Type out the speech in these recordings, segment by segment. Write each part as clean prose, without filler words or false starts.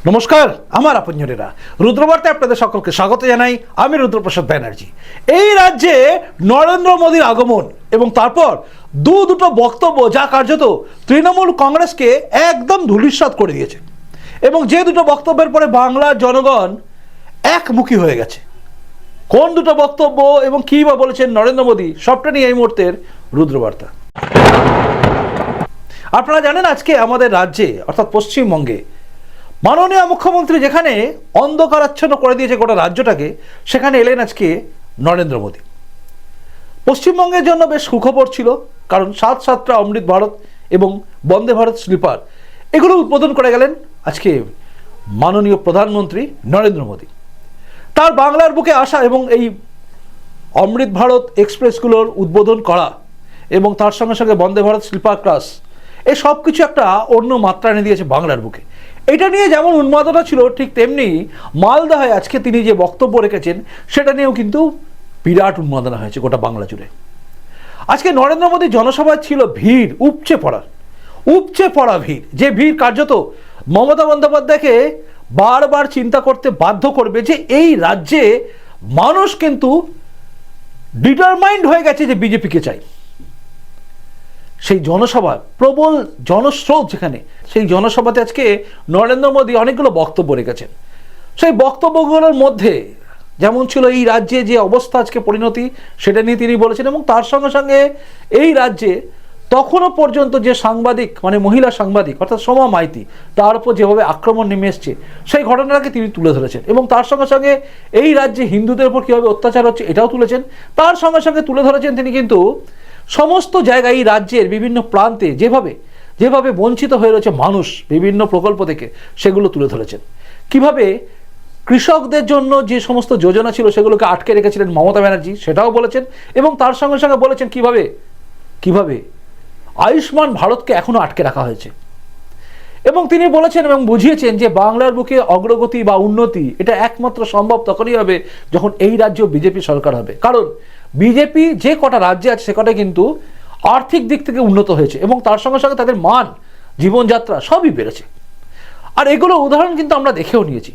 নমস্কার, আমার আপনজনেরা, রুদ্রবার্তায় আপনাদের সকলকে স্বাগত জানাই। আমি রুদ্রপ্রসাদ ব্যানার্জি। এই রাজ্যে নরেন্দ্র মোদীর আগমন এবং তারপর দুটো বক্তব্য যা কার্যত তৃণমূল কংগ্রেসকে একদম ধূলিসাৎ করে দিয়েছে, এবং যে দুটো বক্তব্যের পরে বাংলার জনগণ একমুখী হয়ে গেছে। কোন দুটো বক্তব্য এবং কী বা বলেছেন নরেন্দ্র মোদী, সবটা নিয়ে এই মুহূর্তের রুদ্রবার্তা। আপনারা জানেন, আজকে আমাদের রাজ্যে অর্থাৎ পশ্চিমবঙ্গে মাননীয় মুখ্যমন্ত্রী যেখানে অন্ধকারাচ্ছন্ন করে দিয়েছে গোটা রাজ্যটাকে, সেখানে এলেন আজকে নরেন্দ্র মোদী। পশ্চিমবঙ্গের জন্য বেশ সুখবর ছিল, কারণ ৭-৭টা অমৃত ভারত এবং বন্দে ভারত স্লিপার এগুলো উদ্বোধন করে গেলেন আজকে মাননীয় প্রধানমন্ত্রী নরেন্দ্র মোদী। তার বাংলার বুকে আসা এবং এই অমৃত ভারত এক্সপ্রেসগুলোর উদ্বোধন করা এবং তার সঙ্গে সঙ্গে বন্দে ভারত স্লিপার ক্লাস, এই সব কিছু একটা অন্য মাত্রা এনে দিয়েছে বাংলার বুকে। এটা নিয়ে যেমন উন্মাদনা ছিল, ঠিক তেমনি মালদহে আজকে তিনি যে বক্তব্য রেখেছেন সেটা নিয়েও কিন্তু বিরাট উন্মাদনা হয়েছে গোটা বাংলা জুড়ে। আজকে নরেন্দ্র মোদীর জনসভায় ছিল ভিড়, উপচে পড়া ভিড়, যে ভিড় কার্যত মমতা বন্দ্যোপাধ্যায়কে বারবার চিন্তা করতে বাধ্য করবে যে এই রাজ্যে মানুষ কিন্তু ডিটারমাইন্ড হয়ে গেছে যে বিজেপিকে চাই। সেই জনসভা, প্রবল জনস্রোত যেখানে, সেই জনসভাতে আজকে নরেন্দ্র মোদী অনেকগুলো বক্তব্য রেখেছেন। সেই বক্তব্যগুলোর মধ্যে যেমন ছিল এই রাজ্যে যে অবস্থা আজকে পরিণতি, সেটা নিয়ে তিনি বলেছেন, এবং তার সঙ্গে সঙ্গে এই রাজ্যে তখনও পর্যন্ত যে সাংবাদিক, মানে মহিলা সাংবাদিক অর্থাৎ সোমা মাইতি, তার উপর যেভাবে আক্রমণ নেমে এসছে সেই ঘটনাটাকে তিনি তুলে ধরেছেন, এবং তার সঙ্গে সঙ্গে এই রাজ্যে হিন্দুদের উপর কীভাবে অত্যাচার হচ্ছে এটাও তুলেছেন। তার সঙ্গে সঙ্গে তুলে ধরেছেন তিনি কিন্তু সমস্ত জায়গায় এই রাজ্যের বিভিন্ন প্রান্তে যেভাবে বঞ্চিত হয়ে রয়েছে মানুষ বিভিন্ন প্রকল্প থেকে, সেগুলো তুলে ধরেছেন। কিভাবে কৃষকদের জন্য যে সমস্ত যোজনা ছিল সেগুলোকে আটকে রেখেছিলেন মমতা ব্যানার্জি, সেটাও বলেছেন, এবং তার সঙ্গে সঙ্গে বলেছেন কিভাবে আয়ুষ্মান ভারতকে এখনো আটকে রাখা হয়েছে। এবং তিনি বলেছেন এবং বুঝিয়েছেন যে বাংলার বুকে অগ্রগতি বা উন্নতি এটা একমাত্র সম্ভব তখনই হবে যখন এই রাজ্য বিজেপি সরকার হবে। কারণ বিজেপি যে কটা রাজ্যে আছে সে কটা কিন্তু আর্থিক দিক থেকে উন্নত হয়েছে, এবং তার সঙ্গে সঙ্গে তাদের মান, জীবনযাত্রা সবই বেড়েছে। আর এগুলো উদাহরণ কিন্তু আমরা দেখেও নিয়েছি।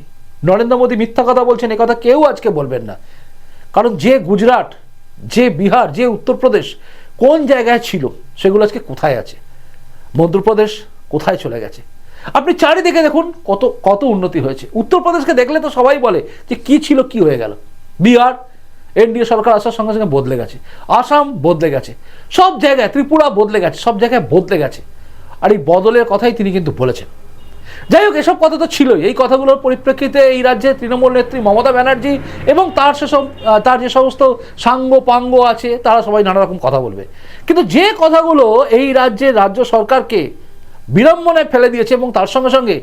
নরেন্দ্র মোদী মিথ্যা কথা বলছেন, এ কথা কেউ আজকে বলবেন না। কারণ যে গুজরাট, যে বিহার, যে উত্তরপ্রদেশ কোন জায়গায় ছিল সেগুলো আজকে কোথায় আছে, মধ্যপ্রদেশ কোথায় চলে গেছে। আপনি চারিদিকে দেখুন কত উন্নতি হয়েছে। উত্তরপ্রদেশকে দেখলে তো সবাই বলে যে কি ছিল কি হয়ে গেল। বিহার এনডিএ সরকার আসার সঙ্গে সঙ্গে বদলে গেছে, আসাম বদলে গেছে, সব জায়গায়, ত্রিপুরা বদলে গেছে, সব জায়গায় বদলে গেছে। আর এই বদলের কথাই তিনি কিন্তু বলেছেন। যাই হোক, এসব কথা তো ছিলই। এই কথাগুলোর পরিপ্রেক্ষিতে এই রাজ্যে তৃণমূল নেত্রী মমতা ব্যানার্জি এবং তার যে সমস্ত সাঙ্গ পাঙ্গ আছে তারা সবাই নানা রকম কথা বলবে, কিন্তু যে কথাগুলো এই রাজ্যের রাজ্য সরকারকে বিড়ম্বনায় ফেলে দিয়েছে, এবং তার সঙ্গে সঙ্গে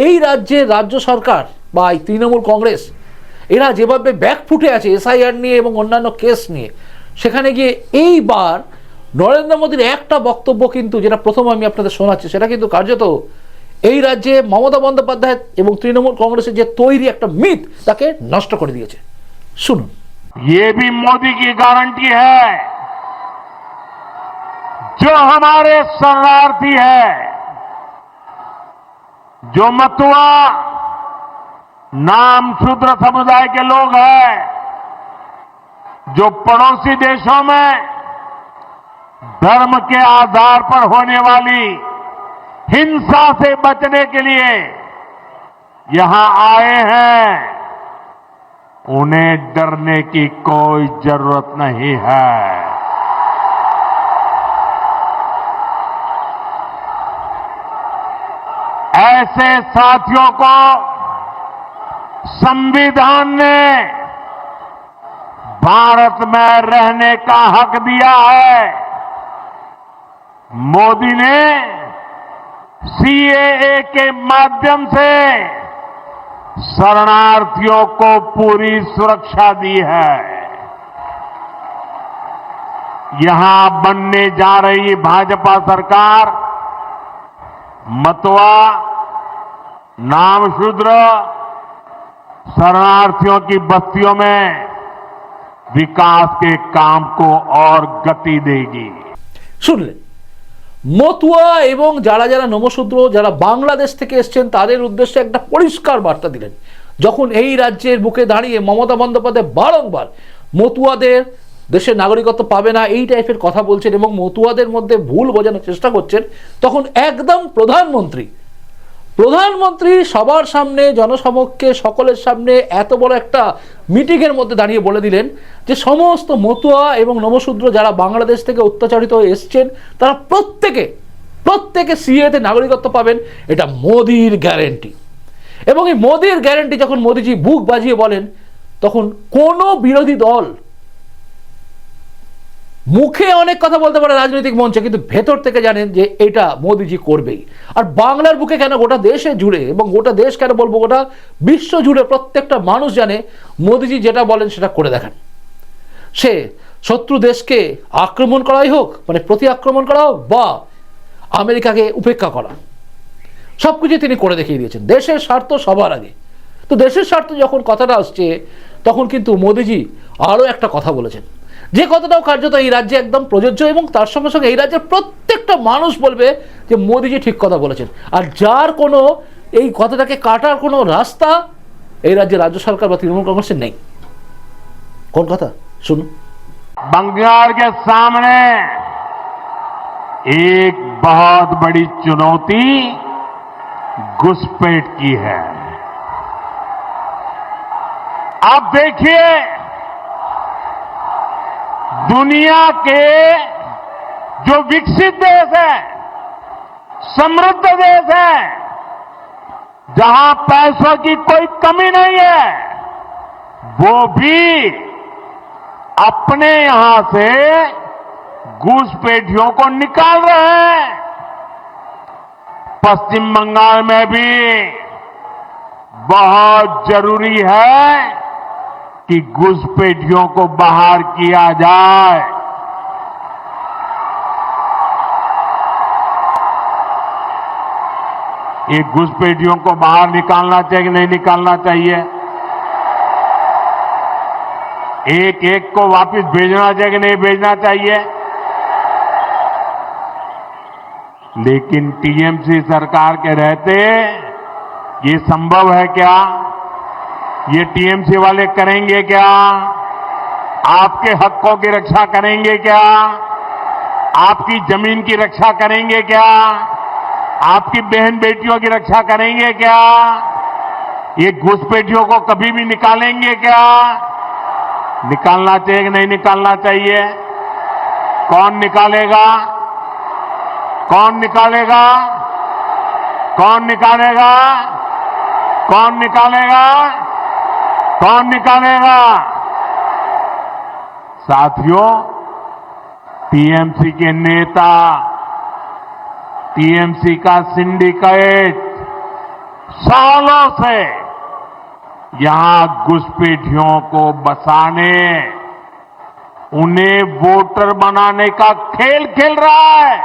এই রাজ্যের রাজ্য সরকার বা এই তৃণমূল কংগ্রেস এরা যেভাবে ব্যাকফুটে আছে এসআইআর নিয়ে এবং অন্যান্য কেস নিয়ে, সেখানে গিয়ে এইবার নরেন্দ্র মোদীর একটা বক্তব্য কিন্তু, যেটা প্রথম আমি আপনাদের শোনাচ্ছি, সেটা কিন্তু কার্যত এই রাজ্যে মমতা বন্দ্যোপাধ্যায় এবং তৃণমূল কংগ্রেসের যে তৈরি একটা মিথ তাকে নষ্ট করে দিয়েছে। শুনুন। ये भी मोदी की गारंटी है, जो हमारे शरणार्थी है, जो मतुआ नाम शूद्र समुदाय के लोग हैं, जो पड़ोसी देशों में धर्म के आधार पर होने वाली हिंसा से बचने के लिए यहां आए हैं, उन्हें डरने की कोई जरूरत नहीं है। ऐसे साथियों को संविधान ने भारत में रहने का हक दिया है। मोदी ने सीएए के माध्यम से शरणार्थियों को पूरी सुरक्षा दी है। यहां बनने जा रही भाजपा सरकार मतुआ, नामशूद्र, शरणार्थियों की बस्तियों में विकास के काम को और गति देगी। শুনলেন, মতুয়া এবং যারা যারা নমশূদ্র যারা বাংলাদেশ থেকে এসছেন তাদের উদ্দেশ্যে একটা পরিষ্কার বার্তা দিলেন, যখন এই রাজ্যের বুকে দাঁড়িয়ে মমতা বন্দ্যোপাধ্যায় বারংবার মতুয়াদের দেশের নাগরিকত্ব পাবে না এই টাইপের কথা বলছেন এবং মতুয়াদের মধ্যে ভুল বোঝানোর চেষ্টা করছেন, তখন একদম প্রধানমন্ত্রী সবার সামনে জনসমক্ষে সকলের সামনে এত বড় একটা মিটিংয়ের মধ্যে দাঁড়িয়ে বলে দিলেন যে সমস্ত মতুয়া এবং নমশূদ্র যারা বাংলাদেশ থেকে অত্যাচারিত হয়ে এসছেন তারা প্রত্যেকে সিএতে নাগরিকত্ব পাবেন, এটা মোদির গ্যারেন্টি। এবং এই মোদির গ্যারেন্টি যখন মোদিজি বুক বাজিয়ে বলেন, তখন কোনো বিরোধী দল মুখে অনেক কথা বলতে পারে রাজনৈতিক মঞ্চে, কিন্তু ভেতর থেকে জানেন যে এটা মোদিজি করবেই। আর বাংলার বুকে কেন, গোটা দেশে জুড়ে, এবং গোটা দেশ কেন বলবো, গোটা বিশ্ব জুড়ে প্রত্যেকটা মানুষ জানে মোদিজি যেটা বলেন সেটা করে দেখান। সে শত্রু দেশকে আক্রমণ করাই হোক, মানে প্রতি আক্রমণ করা হোক, বা আমেরিকাকে উপেক্ষা করা, সবকিছু তিনি করে দেখিয়ে দিয়েছেন। দেশের স্বার্থ সবার আগে। তো দেশের স্বার্থ যখন কথাটা আসছে, তখন কিন্তু মোদিজি আরও একটা কথা বলেছেন, যে কথাটাও কার্যত এই রাজ্যে একদম প্রযোজ্য, এবং তার সঙ্গে সঙ্গে এই রাজ্যের প্রত্যেকটা মানুষ বলবে যে মোদিজি ঠিক কথা বলেছেন। আর যার কোনো এই কথাটাকে কাটার কোনো রাস্তা এই রাজ্যে রাজ্য সরকার বা তৃণমূল কংগ্রেসের নেই। কোন কথা শুনুন। बंगाल के सामने एक बहुत बड़ी चुनौती घुसपैठ की है। आप देखिए, दुनिया के जो विकसित देश है, समृद्ध देश है, जहां पैसों की कोई कमी नहीं है, वो भी अपने यहां से घुसपैठियों को निकाल रहे हैं। पश्चिम बंगाल में भी बहुत जरूरी है कि घुसपैठियों को बाहर किया जाए। ये घुसपैठियों को बाहर निकालना चाहिए कि नहीं निकालना चाहिए? एक एक को वापस भेजना चाहिए कि नहीं भेजना चाहिए? लेकिन टीएमसी सरकार के रहते ये संभव है क्या? ये टीएमसी वाले करेंगे क्या? आपके हकों की रक्षा करेंगे क्या? आपकी जमीन की रक्षा करेंगे क्या? आपकी बहन बेटियों की रक्षा करेंगे क्या? ये घुसपैठियों को कभी भी निकालेंगे क्या? निकालना चाहिए कि नहीं निकालना चाहिए? कौन निकालेगा? कौन निकालेगा? कौन निकालेगा? कौन निकालेगा? कौन निकालेगा? साथियों, टीएमसी के नेता, टीएमसी का सिंडिकेट सालों से यहां घुसपैठियों को बसाने, उन्हें वोटर बनाने का खेल खेल रहा है।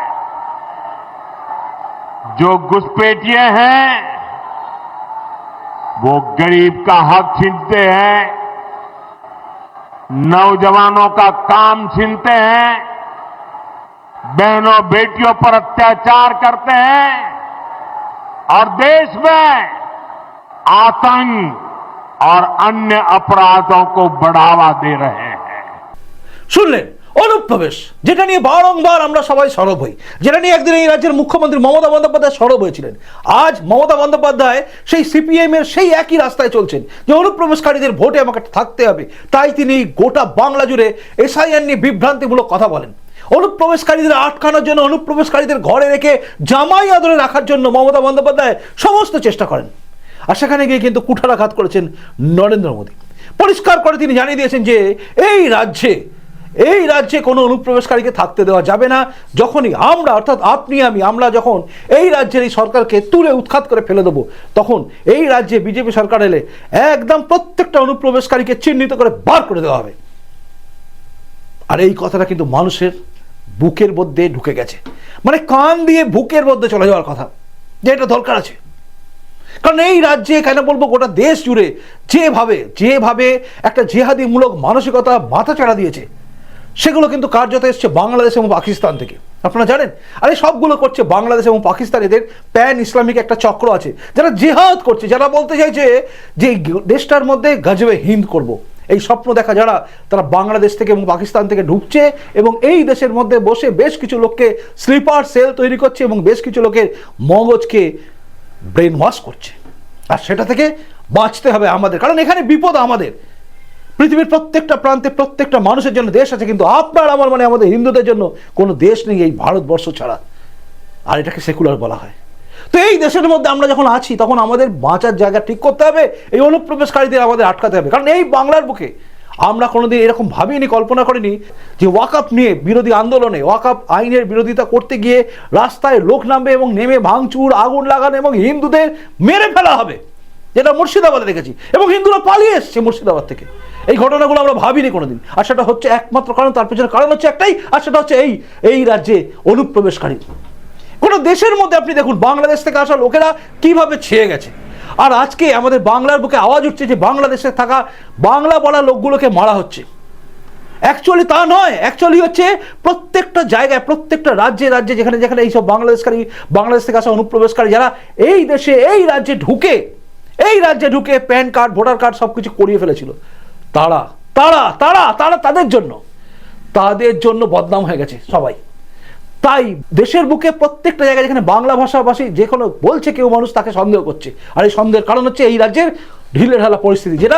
जो घुसपैठिए हैं वो गरीब का हक छीनते हैं, नौजवानों का काम छीनते हैं, बहनों बेटियों पर अत्याचार करते हैं और देश में आतंक और अन्य अपराधों को बढ़ावा दे रहे हैं। শুনলেন অনুপ্রবেশ, যেটা নিয়ে বারংবার আমরা সবাই সরব হই, যেটা নিয়ে একদিন এই রাজ্যের মুখ্যমন্ত্রী মমতা বন্দ্যোপাধ্যায় সরব হয়েছিলেন। আজ মমতা বন্দ্যোপাধ্যায় সেই সিপিএম এর সেই একই রাস্তায় চলছেন যে অনুপ্রবেশকারীদের ভোটে আমাকে থাকতে হবে, তাই তিনি গোটা বাংলা জুড়ে এসআইআর নিয়ে বিভ্রান্তিমূলক কথা বলেন। অনুপ্রবেশকারীদের আটকানোর জন্য, অনুপ্রবেশকারীদের ঘরে রেখে জামাই আদরে রাখার জন্য মমতা বন্দ্যোপাধ্যায় সমস্ত চেষ্টা করেন। আর সেখানে গিয়ে কিন্তু কুঠারাঘাত করেছেন নরেন্দ্র মোদী। পরিষ্কার করে তিনি জানিয়ে দিয়েছেন যে এই রাজ্যে কোনো অনুপ্রবেশকারীকে থাকতে দেওয়া যাবে না। যখনই আমরা, অর্থাৎ আপনি আমি, আমরা যখন এই রাজ্যের এই সরকারকে তুলে উৎখাত করে ফেলে দেবো, তখন এই রাজ্যে বিজেপি সরকার এলে একদম প্রত্যেকটা অনুপ্রবেশকারীকে চিহ্নিত করে বার করে দেওয়া হবে। আর এই কথাটা কিন্তু মানুষের বুকের মধ্যে ঢুকে গেছে, মানে কান দিয়ে বুকের মধ্যে চলে যাওয়ার কথা, যে এটা দরকার আছে। কারণ এই রাজ্যে, কেন বলবো গোটা দেশ জুড়ে যেভাবে একটা জেহাদিমূলক মানসিকতা মাথাচাড়া দিয়েছে, সেগুলো কিন্তু কার্যত এসছে বাংলাদেশ এবং পাকিস্তান থেকে। আপনারা জানেন? আর এই সবগুলো করছে বাংলাদেশ এবং পাকিস্তান। এদের প্যান ইসলামিক একটা চক্র আছে যারা জেহাদ করছে, যারা বলতে চাইছে যে এই দেশটার মধ্যে গজবে হিন্দ করব। এই স্বপ্ন দেখা যারা, তারা বাংলাদেশ থেকে এবং পাকিস্তান থেকে ঢুকছে এবং এই দেশের মধ্যে বসে বেশ কিছু লোককে স্লিপার সেল তৈরি করছে এবং বেশ কিছু লোকের মগজকে ব্রেন ওয়াশ করছে। আর সেটা থেকে বাঁচতে হবে আমাদের, কারণ এখানে বিপদ আমাদের। পৃথিবীর প্রত্যেকটা প্রান্তে প্রত্যেকটা মানুষের জন্য দেশ আছে, কিন্তু আপনার আমার মানে আমাদের হিন্দুদের জন্য কোনো দেশ নেই এই ভারতবর্ষ ছাড়া। আর এটাকে সেকুলার বলা হয়। তো এই দেশের মধ্যে আমরা যখন আছি তখন আমাদের বাঁচার জায়গা ঠিক করতে হবে, এই অনুপ্রবেশকারীদের আমাদের আটকাতে হবে। কারণ এই বাংলার বুকে আমরা কোনোদিন এরকম ভাবিনি, কল্পনা করিনি যে ওয়াকআপ নিয়ে বিরোধী আন্দোলনে, ওয়াকআপ আইনের বিরোধিতা করতে গিয়ে রাস্তায় লোক নামবে এবং নেমে ভাঙচুর, আগুন লাগানো এবং হিন্দুদের মেরে ফেলা হবে, যেটা মুর্শিদাবাদে দেখেছি, এবং হিন্দুরা পালিয়ে এসছে মুর্শিদাবাদ থেকে। এই ঘটনাগুলো আমরা ভাবিনি কোনোদিন। আর সেটা হচ্ছে একমাত্র কারণ, তার পেছনে কারণ হচ্ছে একটাই, আর সেটা হচ্ছে এই রাজ্যে অনুপ্রবেশকারী। কোনো দেশের মধ্যে আপনি দেখুন বাংলাদেশ থেকে আসা লোকেরা কিভাবে ছেয়ে গেছে। আর আজকে আমাদের বাংলার বুকে আওয়াজ উঠছে যে বাংলাদেশে থাকা বাংলা বলা লোকগুলোকে মারা হচ্ছে। অ্যাকচুয়ালি তা নয়, অ্যাকচুয়ালি হচ্ছে প্রত্যেকটা জায়গায়, প্রত্যেকটা রাজ্যে রাজ্যে যেখানে যেখানে এইসব বাংলাদেশ থেকে আসা অনুপ্রবেশকারী যারা এই দেশে এই রাজ্যে ঢুকে প্যান কার্ড, ভোটার কার্ড সব কিছু করিয়ে ফেলেছিল, তাদের জন্য বদনাম হয়ে গেছে সবাই। তাই দেশের বুকে প্রত্যেকটা জায়গায় যেখানে বাংলা ভাষাভাষী যে কোনো বলছে কেউ মানুষ, তাকে সন্দেহ করছে। আর এই সন্দেহের কারণ হচ্ছে এই রাজ্যের ঢিলে ঢালা পরিস্থিতি, যেটা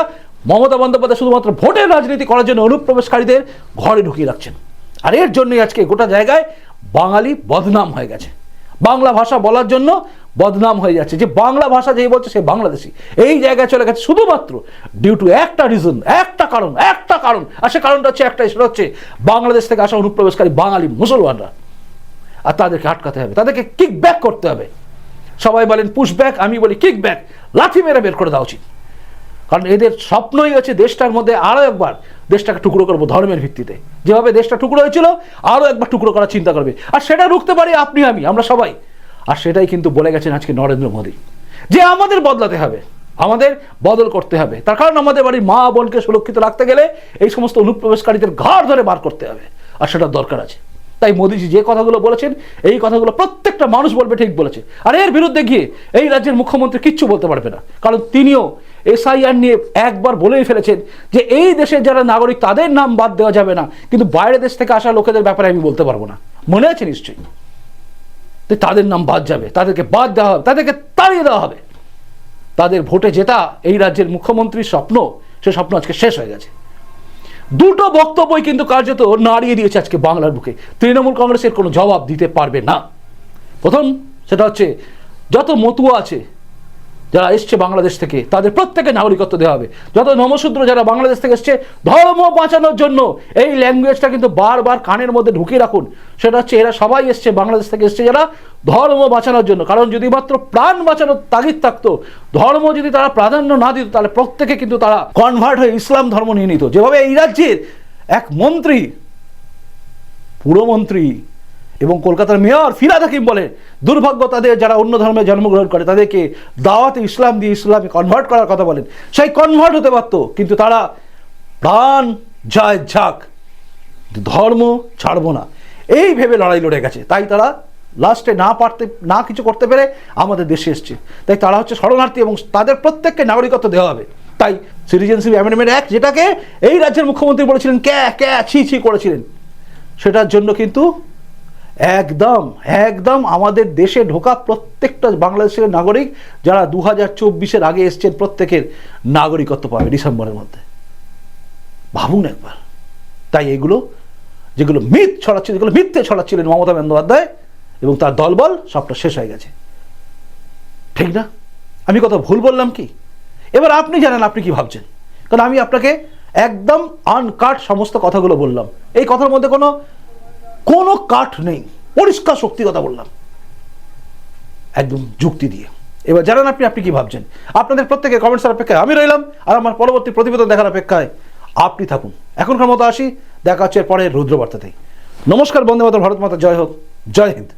মমতা বন্দ্যোপাধ্যায় শুধুমাত্র ভোটের রাজনীতি করার জন্য অনুপ্রবেশকারীদের ঘরে ঢুকিয়ে রাখছেন। আর এর জন্যই আজকে গোটা জায়গায় বাঙালি বদনাম হয়ে গেছে, বাংলা ভাষা বলার জন্য বদনাম হয়ে যাচ্ছে। যে বাংলা ভাষা যেই বলছে সে বাংলাদেশি, এই জায়গায় চলে গেছে শুধুমাত্র ডিউ টু একটা রিজন, একটা কারণ। আর সে কারণটা হচ্ছে একটাই, সেটা হচ্ছে বাংলাদেশ থেকে আসা অনুপ্রবেশকারী বাঙালি মুসলমানরা। আর তাদেরকে আটকাতে হবে, তাদেরকে কিক ব্যাক করতে হবে। সবাই বলেন পুশ ব্যাক, আমি বলি কিক ব্যাক, লাথি মেরে বের করে দেওয়া উচিত। কারণ এদের স্বপ্নই হচ্ছে দেশটার মধ্যে আরও একবার দেশটাকে টুকরো করবো ধর্মের ভিত্তিতে। যেভাবে দেশটা টুকরো হয়েছিল আরও একবার টুকরো করার চিন্তা করবে। আর সেটা রুখতে পারি আপনি, আমরা সবাই। আর সেটাই কিন্তু বলে গেছেন আজকে নরেন্দ্র মোদী, যে আমাদের বদলাতে হবে, আমাদের বদল করতে হবে। তার কারণ আমাদের বাড়ির মা বোনকে সুরক্ষিত রাখতে গেলে এই সমস্ত অনুপ্রবেশকারীদের ঘাড় ধরে বার করতে হবে, আর সেটা দরকার আছে। তাই মোদীজি যে কথাগুলো বলেছেন, এই কথাগুলো প্রত্যেকটা মানুষ বলবে ঠিক বলেছে। আর এর বিরুদ্ধে গিয়ে এই রাজ্যের মুখ্যমন্ত্রী কিচ্ছু বলতে পারবে না, কারণ তিনিও এসআইআর নিয়ে একবার বলেই ফেলেছেন যে এই দেশের যারা নাগরিক তাদের নাম বাদ দেওয়া যাবে না, কিন্তু বাইরের দেশ থেকে আসা লোকেদের ব্যাপারে আমি বলতে পারবো না। মনে আছে নিশ্চয়ই, তাদের নাম বাদ যাবে, তাদেরকে বাদ দেওয়া হবে, তাদেরকে তাড়িয়ে দেওয়া হবে। তাদের ভোটে জেতা এই রাজ্যের মুখ্যমন্ত্রীর স্বপ্ন, সে স্বপ্ন আজকে শেষ হয়ে গেছে। দুটো বক্তব্যই কিন্তু কার্যত নাড়িয়ে দিয়েছে আজকে বাংলার বুকে। তৃণমূল কংগ্রেসের কোনো জবাব দিতে পারবে না। প্রথম সেটা হচ্ছে যত মতুয়া আছে যারা এসছে বাংলাদেশ থেকে, তাদের প্রত্যেকে নাগরিকত্ব দেওয়া হবে। যত নমশূদ্র যারা বাংলাদেশ থেকে এসছে ধর্ম বাঁচানোর জন্য, এই ল্যাঙ্গুয়েজটা কিন্তু বারবার কানের মধ্যে ঢুকিয়ে রাখুন, সেটা হচ্ছে এরা সবাই এসছে বাংলাদেশ থেকে এসছে যারা ধর্ম বাঁচানোর জন্য। কারণ যদি মাত্র প্রাণ বাঁচানোর তাগিদ থাকতো, ধর্ম যদি তারা প্রাধান্য না দিত, তাহলে প্রত্যেকে কিন্তু তারা কনভার্ট হয়ে ইসলাম ধর্ম নিয়ে নিত। যেভাবে এই রাজ্যের এক মন্ত্রী, পুরমন্ত্রী এবং কলকাতার মেয়র ফিরহাদ হাকিম বলে, দুর্ভাগ্য তাদের যারা অন্য ধর্মে জন্মগ্রহণ করে, তাদেরকে দাওয়াতে ইসলাম দিয়ে ইসলামে কনভার্ট করার কথা বলেন। সেই কনভার্ট হতে পারত, কিন্তু তারা প্রাণ যায় ঝাঁক, ধর্ম ছাড়বো না, এই ভেবে লড়াই লড়ে গেছে। তাই তারা লাস্টে না কিছু করতে পেরে আমাদের দেশে এসছে। তাই তারা হচ্ছে শরণার্থী এবং তাদের প্রত্যেককে নাগরিকত্ব দেওয়া হবে। তাই সিটিজেনশিপ অ্যামেন্ডমেন্ট অ্যাক্ট, যেটাকে এই রাজ্যের মুখ্যমন্ত্রী বলেছিলেন ছি করেছিলেন, সেটার জন্য কিন্তু একদম আমাদের দেশে ঢোকা প্রত্যেকটা বাংলাদেশের নাগরিক যারা 2024-এর আগে এসছেন, প্রত্যেকের নাগরিকত্ব পাবে ডিসেম্বরের মধ্যে। ভাবুন একবার। তাই যেগুলো মিথ্যে ছড়াচ্ছিলেন মমতা বন্দ্যোপাধ্যায় এবং তার দলবল, সবটা শেষ হয়ে গেছে। ঠিক না? আমি কথা ভুল বললাম কি? এবার আপনি জানেন আপনি কি ভাবছেন, কারণ আমি আপনাকে একদম আনকাট সমস্ত কথাগুলো বললাম। এই কথার মধ্যে কোনো কাঠ নেই, পরিষ্কার সত্যি কথা বললাম একদম যুক্তি দিয়ে। এবার জানান আপনি কি ভাবছেন। আপনাদের প্রত্যেকের কমেন্টসের অপেক্ষায় আমি রইলাম, আর আমার পরবর্তী প্রতিবেদন দেখার অপেক্ষায় আপনি থাকুন। এখনকার মতো আসি, দেখা হচ্ছে পরে রুদ্রবার্তাতেই। নমস্কার, বন্দে মাতরম, ভারত মাতা জয় হোক, জয় হিন্দ।